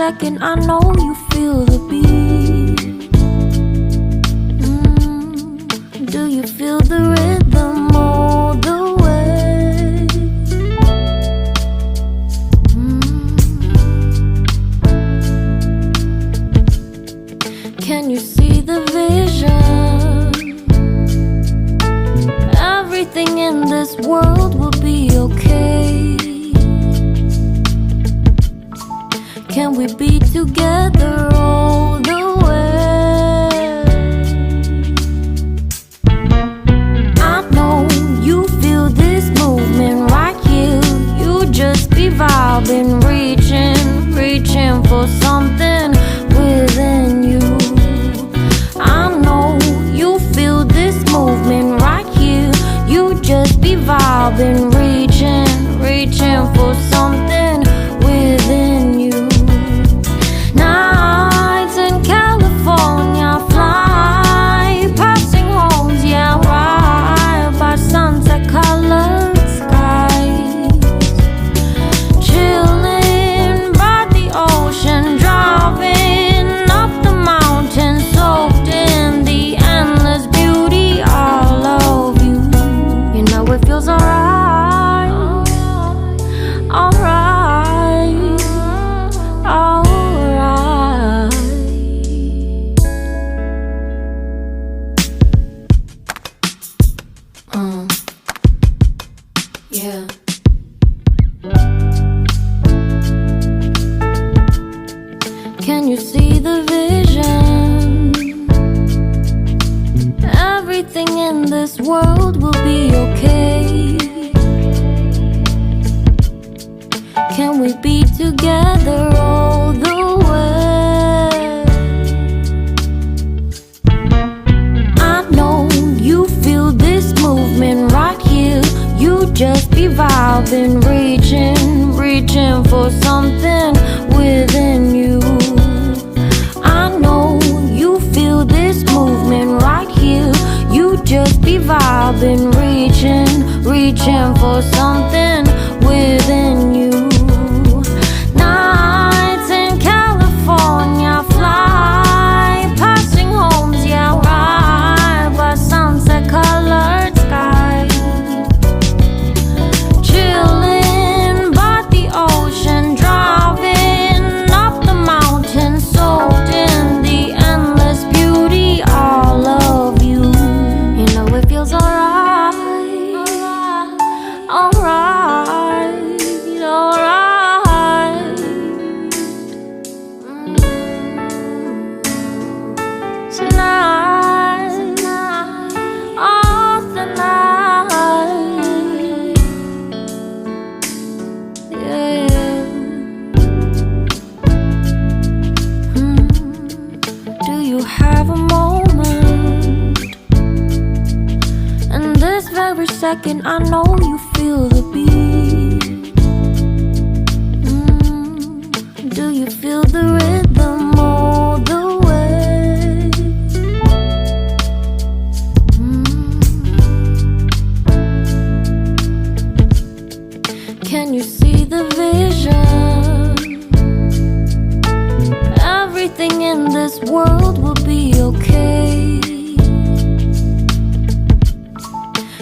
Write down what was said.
second I know you feel the beat. Do you feel the rhythm all the way? Can you see the vision? Everything in this world will be okay. Can we be together all the way? I know you feel this movement right here. You just be vibing, reaching for something within you. I know you feel this movement right here. You just be vibing, reaching for something within you. Nights in California, fly passing homes, yeah, right by sunset-colored skies. Chilling by the ocean, driving up the mountain, soaked in the endless beauty all of you. You know it feels alright, alright, alright. Yeah. Can you see the vision? Everything in this world will be okay. Can we be together all the way? I know you feel this movement right here. You just be vibing, reaching for something within you. I know you feel this movement right here. You just be vibing, reaching for something within you. Nights in California, fly passing homes, yeah, right by sunset-colored skies. Chilling by the ocean, driving up the mountain, soaked in the endless beauty all of you. You know it feels alright, alright, alright. Tonight, oh tonight, yeah. Do you have a moment? And this very second I know you feel the beat.